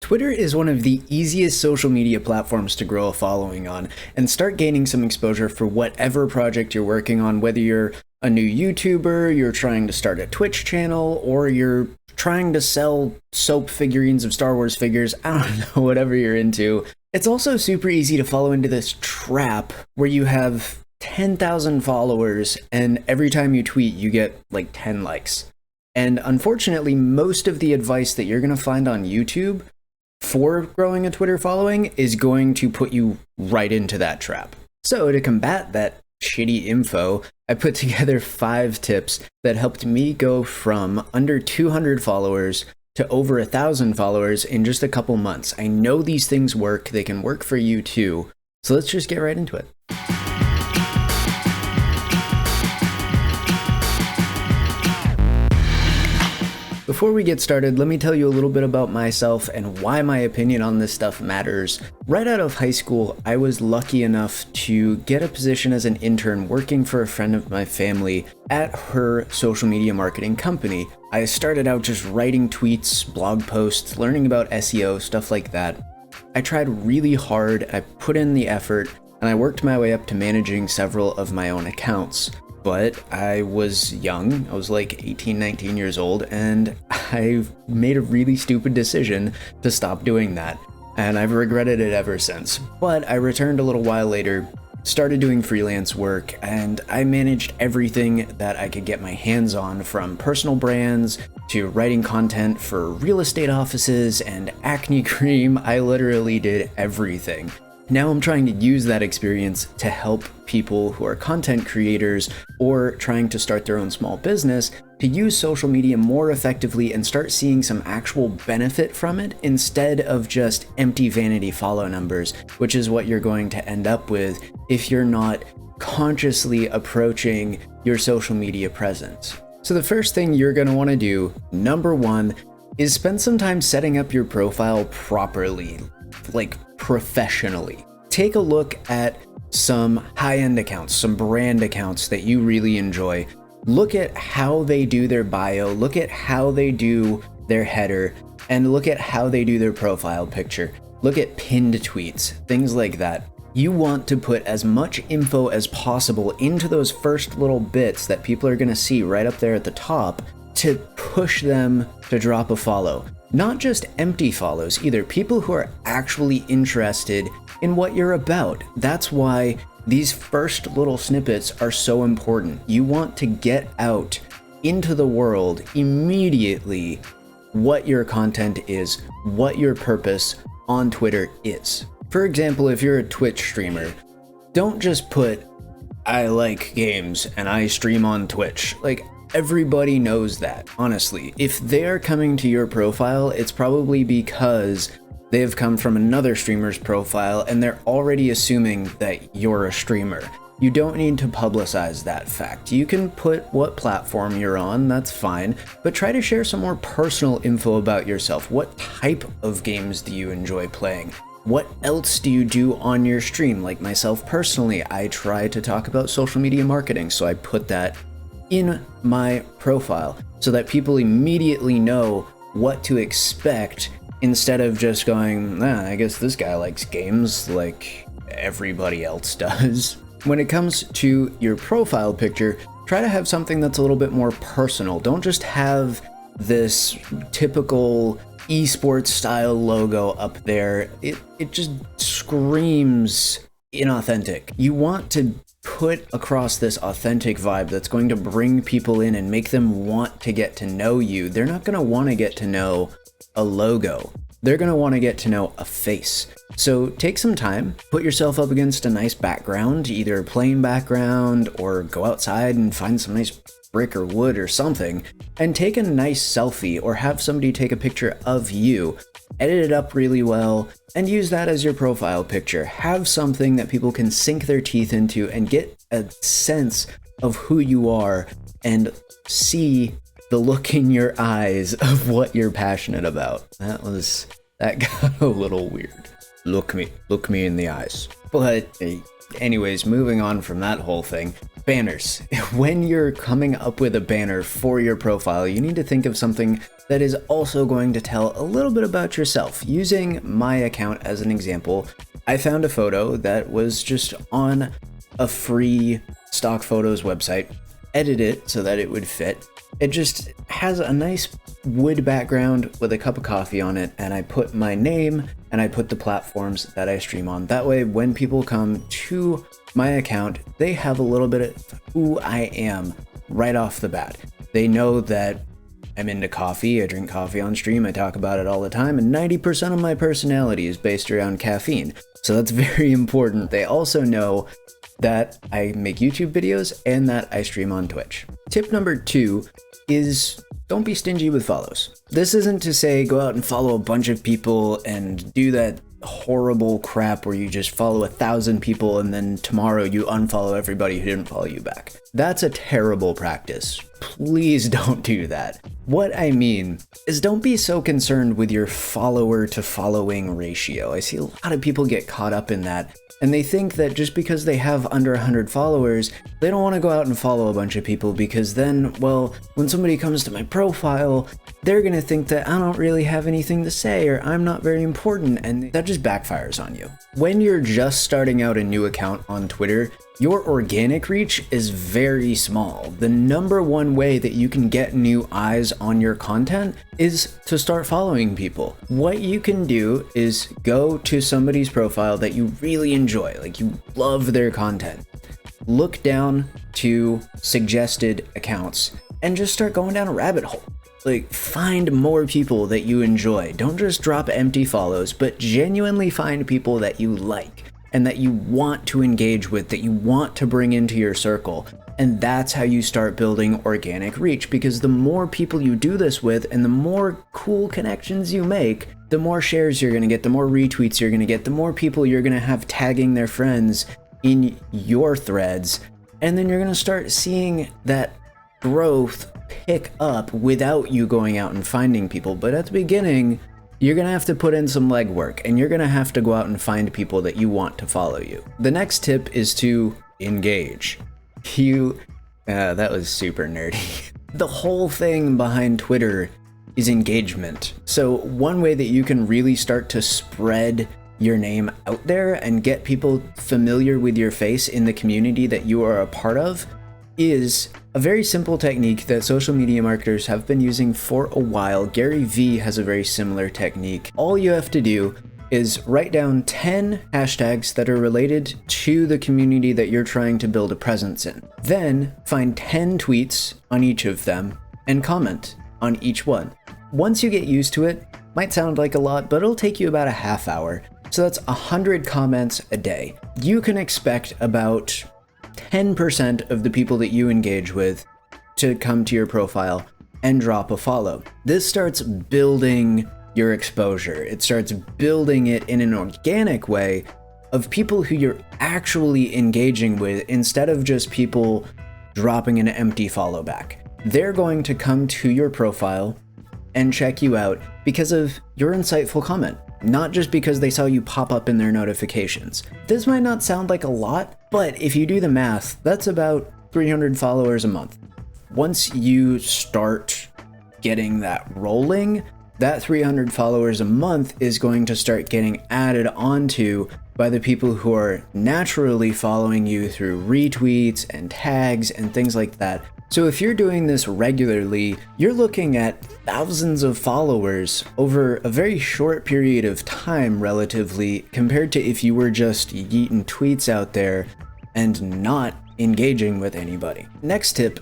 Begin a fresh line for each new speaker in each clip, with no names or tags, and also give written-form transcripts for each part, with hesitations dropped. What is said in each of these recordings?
Twitter is one of the easiest social media platforms to grow a following on and start gaining some exposure for whatever project you're working on, whether you're a new YouTuber, you're trying to start a Twitch channel, or you're trying to sell soap figurines of Star Wars figures. I don't know, whatever you're into. It's also super easy to follow into this trap where you have 10,000 followers and every time you tweet you get like 10 likes. And unfortunately, most of the advice that you're going to find on YouTube for growing a Twitter following is going to put you right into that trap. So to combat that shitty info, I put together 5 tips that helped me go from under 200 followers to over 1,000 followers in just a couple months. I know these things work. They can work for you too. So let's just get right into it. Before we get started, let me tell you a little bit about myself and why my opinion on this stuff matters. Right out of high school, I was lucky enough to get a position as an intern working for a friend of my family at her social media marketing company. I started out just writing tweets, blog posts, learning about SEO, stuff like that. I tried really hard, I put in the effort, and I worked my way up to managing several of my own accounts. But I was young, I was like 18, 19 years old, and I made a really stupid decision to stop doing that. And I've regretted it ever since. But I returned a little while later, started doing freelance work, and I managed everything that I could get my hands on, from personal brands to writing content for real estate offices and acne cream. I literally did everything. Now I'm trying to use that experience to help people who are content creators or trying to start their own small business to use social media more effectively and start seeing some actual benefit from it instead of just empty vanity follow numbers, which is what you're going to end up with if you're not consciously approaching your social media presence. So the first thing you're going to want to do, number 1, is spend some time setting up your profile properly, like professionally. Take a look at some high-end accounts, some brand accounts that you really enjoy. Look at how they do their bio, look at how they do their header, and look at how they do their profile picture. Look at pinned tweets, things like that. You want to put as much info as possible into those first little bits that people are going to see right up there at the top to push them to drop a follow. Not just empty follows either, people who are actually interested in what you're about. That's why these first little snippets are so important. You want to get out into the world immediately what your content is, what your purpose on Twitter is. For example, if you're a Twitch streamer, don't just put, "I like games and I stream on Twitch." Like, everybody knows that, honestly. If they're coming to your profile, it's probably because they've come from another streamer's profile and they're already assuming that you're a streamer. You don't need to publicize that fact. You can put what platform you're on, that's fine, but try to share some more personal info about yourself. What type of games do you enjoy playing? What else do you do on your stream? Like myself personally, I try to talk about social media marketing, so I put that in my profile so that people immediately know what to expect instead of just going, I guess this guy likes games like everybody else does. When it comes to your profile picture, try to have something that's a little bit more personal. Don't just have this typical esports style logo up there. It just screams inauthentic. You want to put across this authentic vibe that's going to bring people in and make them want to get to know you. They're not going to want to get to know a logo. They're going to want to get to know a face. So take some time, put yourself up against a nice background, either a plain background or go outside and find some nice brick or wood or something, and take a nice selfie or have somebody take a picture of you. Edit it up really well and use that as your profile picture. Have something that people can sink their teeth into and get a sense of who you are and see the look in your eyes of what you're passionate about. That got a little weird. Look me in the eyes. But anyways, moving on from that whole thing, banners. When you're coming up with a banner for your profile, you need to think of something that is also going to tell a little bit about yourself. Using my account as an example, I found a photo that was just on a free stock photos website, edit it so that it would fit. It just has a nice wood background with a cup of coffee on it, and I put my name and I put the platforms that I stream on. That way, when people come to my account, they have a little bit of who I am right off the bat. They know that I'm into coffee, I drink coffee on stream, I talk about it all the time, and 90% of my personality is based around caffeine. So that's very important. They also know that I make YouTube videos and that I stream on Twitch. Tip number 2 is don't be stingy with follows. This isn't to say go out and follow a bunch of people and do that horrible crap where you just follow 1,000 people and then tomorrow you unfollow everybody who didn't follow you back. That's a terrible practice. Please don't do that. What I mean is don't be so concerned with your follower to following ratio. I see a lot of people get caught up in that, and they think that just because they have under 100 followers, they don't want to go out and follow a bunch of people because then, well, when somebody comes to my profile, they're going to think that I don't really have anything to say or I'm not very important, and that just backfires on you. When you're just starting out a new account on Twitter, your organic reach is very small. The number one way that you can get new eyes on your content is to start following people. What you can do is go to somebody's profile that you really enjoy, like you love their content. Look down to suggested accounts and just start going down a rabbit hole. Like, find more people that you enjoy. Don't just drop empty follows, but genuinely find people that you like and that you want to engage with, that you want to bring into your circle. And that's how you start building organic reach, because the more people you do this with and the more cool connections you make, the more shares you're gonna get, the more retweets you're gonna get, the more people you're gonna have tagging their friends in your threads. And then you're gonna start seeing that growth pick up without you going out and finding people. But at the beginning, you're gonna have to put in some legwork and you're gonna have to go out and find people that you want to follow you. The next tip is to engage. That was super nerdy. The whole thing behind Twitter is engagement. So one way that you can really start to spread your name out there and get people familiar with your face in the community that you are a part of is a very simple technique that social media marketers have been using for a while. Gary Vee has a very similar technique. All you have to do is write down 10 hashtags that are related to the community that you're trying to build a presence in. Then find 10 tweets on each of them and comment on each one. Once you get used to it, might sound like a lot, but it'll take you about a half hour. So that's 100 comments a day. You can expect about 10% of the people that you engage with to come to your profile and drop a follow. This starts building your exposure. It starts building it in an organic way of people who you're actually engaging with instead of just people dropping an empty follow back. They're going to come to your profile and check you out because of your insightful comment, not just because they saw you pop up in their notifications. This might not sound like a lot, but if you do the math, that's about 300 followers a month. Once you start getting that rolling, that 300 followers a month is going to start getting added onto by the people who are naturally following you through retweets and tags and things like that. So if you're doing this regularly, you're looking at thousands of followers over a very short period of time relatively, compared to if you were just yeeting tweets out there and not engaging with anybody. Next tip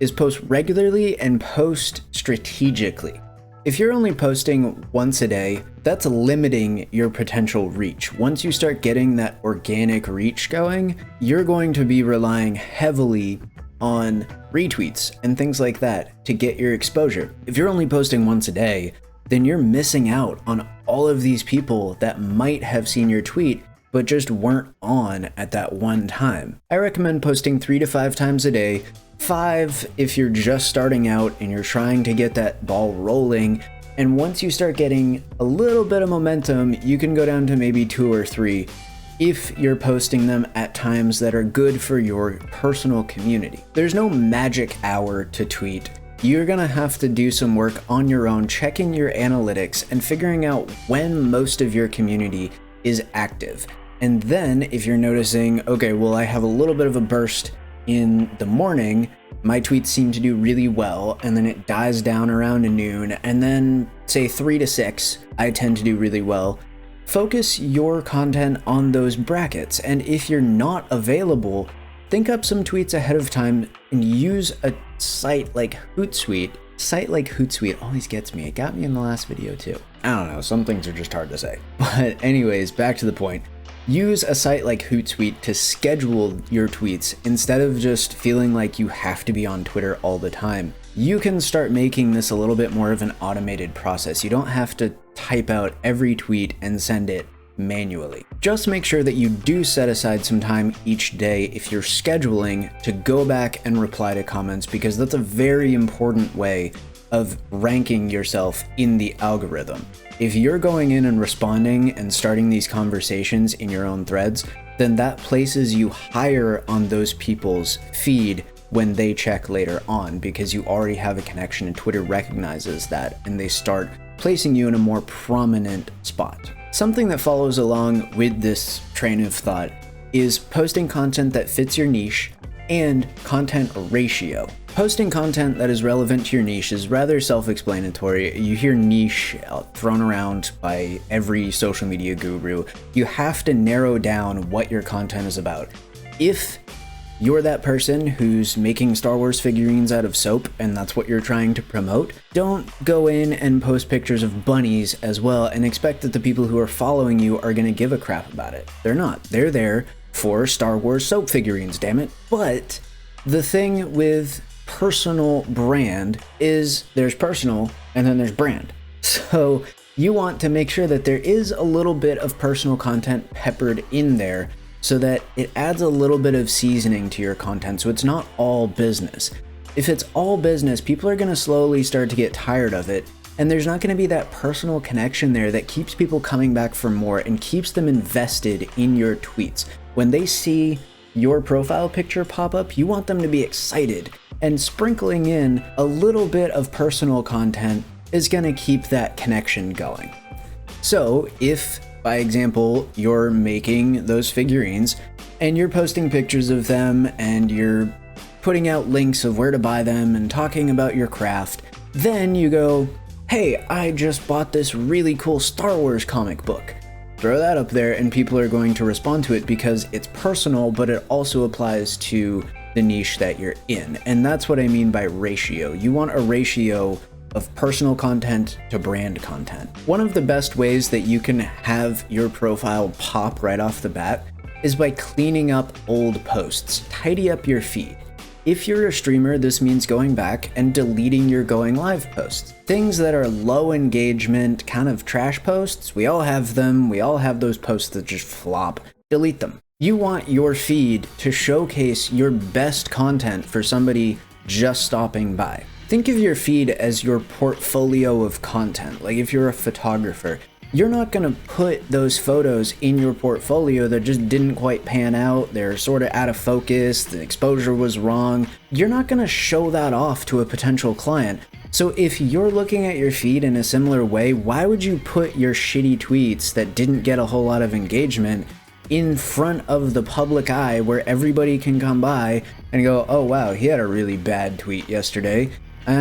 is post regularly and post strategically. If you're only posting once a day, that's limiting your potential reach. Once you start getting that organic reach going, you're going to be relying heavily on retweets and things like that to get your exposure. If you're only posting once a day, then you're missing out on all of these people that might have seen your tweet but just weren't on at that one time. I recommend posting 3 to 5 times a day. 5 if you're just starting out and you're trying to get that ball rolling. And once you start getting a little bit of momentum, you can go down to maybe 2 or 3. if you're posting them at times that are good for your personal community. There's no magic hour to tweet. You're gonna have to do some work on your own, checking your analytics and figuring out when most of your community is active. And then if you're noticing, okay, well, I have a little bit of a burst in the morning, my tweets seem to do really well, and then it dies down around noon, and then say 3 to 6, I tend to do really well. Focus your content on those brackets, and if you're not available, think up some tweets ahead of time and use a site like Hootsuite. Site like Hootsuite always gets me. It got me in the last video too. I don't know, some things are just hard to say. But anyways, back to the point. Use a site like Hootsuite to schedule your tweets instead of just feeling like you have to be on Twitter all the time. You can start making this a little bit more of an automated process. You don't have to type out every tweet and send it manually. Just make sure that you do set aside some time each day if you're scheduling to go back and reply to comments, because that's a very important way of ranking yourself in the algorithm. If you're going in and responding and starting these conversations in your own threads, then that places you higher on those people's feed when they check later on, because you already have a connection and Twitter recognizes that and they start placing you in a more prominent spot. Something that follows along with this train of thought is posting content that fits your niche and content ratio. Posting content that is relevant to your niche is rather self-explanatory. You hear niche thrown around by every social media guru. You have to narrow down what your content is about. If you're that person who's making Star Wars figurines out of soap and that's what you're trying to promote, don't go in and post pictures of bunnies as well and expect that the people who are following you are going to give a crap about it. They're not. They're there for Star Wars soap figurines, damn it. But the thing with personal brand is there's personal and then there's brand. So you want to make sure that there is a little bit of personal content peppered in there so that it adds a little bit of seasoning to your content, so it's not all business. If it's all business, people are going to slowly start to get tired of it, and there's not going to be that personal connection there that keeps people coming back for more and keeps them invested in your tweets. When they see your profile picture pop up, you want them to be excited, and sprinkling in a little bit of personal content is going to keep that connection going. So if, by example, you're making those figurines and you're posting pictures of them and you're putting out links of where to buy them and talking about your craft, then you go, hey, I just bought this really cool Star Wars comic book. Throw that up there and people are going to respond to it because it's personal, but it also applies to the niche that you're in. And that's what I mean by ratio. You want a ratio of personal content to brand content. One of the best ways that you can have your profile pop right off the bat is by cleaning up old posts. Tidy up your feed. If you're a streamer, this means going back and deleting your going live posts. Things that are low engagement, kind of trash posts, we all have them. We all have those posts that just flop. Delete them. You want your feed to showcase your best content for somebody just stopping by. Think of your feed as your portfolio of content. Like if you're a photographer, you're not gonna put those photos in your portfolio that just didn't quite pan out, they're sort of out of focus, the exposure was wrong. You're not gonna show that off to a potential client. So if you're looking at your feed in a similar way, why would you put your shitty tweets that didn't get a whole lot of engagement in front of the public eye where everybody can come by and go, oh wow, he had a really bad tweet yesterday. I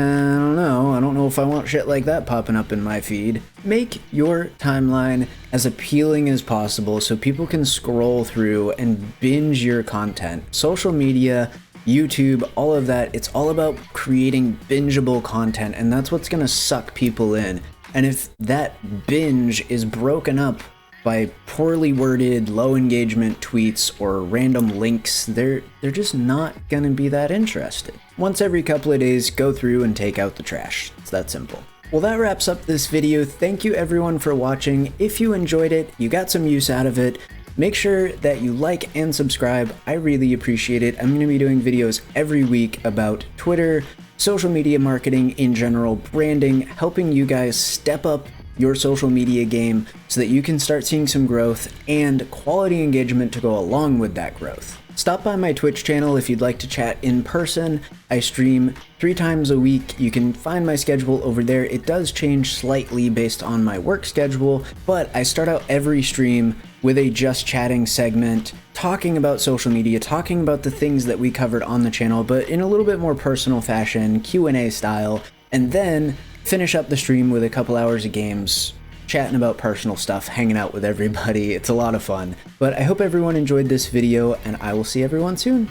don't know if I want shit like that popping up in my feed. Make your timeline as appealing as possible so people can scroll through and binge your content. Social media, YouTube, all of that, it's all about creating bingeable content, and that's what's gonna suck people in. And if that binge is broken up by poorly worded, low engagement tweets or random links, they're just not gonna be that interested. Once every couple of days, go through and take out the trash. It's that simple. Well, that wraps up this video. Thank you everyone for watching. If you enjoyed it, you got some use out of it, make sure that you like and subscribe. I really appreciate it. I'm gonna be doing videos every week about Twitter, social media marketing in general, branding, helping you guys step up your social media game so that you can start seeing some growth and quality engagement to go along with that growth. Stop by my Twitch channel if you'd like to chat in person. I stream 3 times a week. You can find my schedule over there. It does change slightly based on my work schedule, but I start out every stream with a just chatting segment, talking about social media, talking about the things that we covered on the channel, but in a little bit more personal fashion, Q&A style, and then finish up the stream with a couple hours of games, chatting about personal stuff, hanging out with everybody. It's a lot of fun. But I hope everyone enjoyed this video, and I will see everyone soon.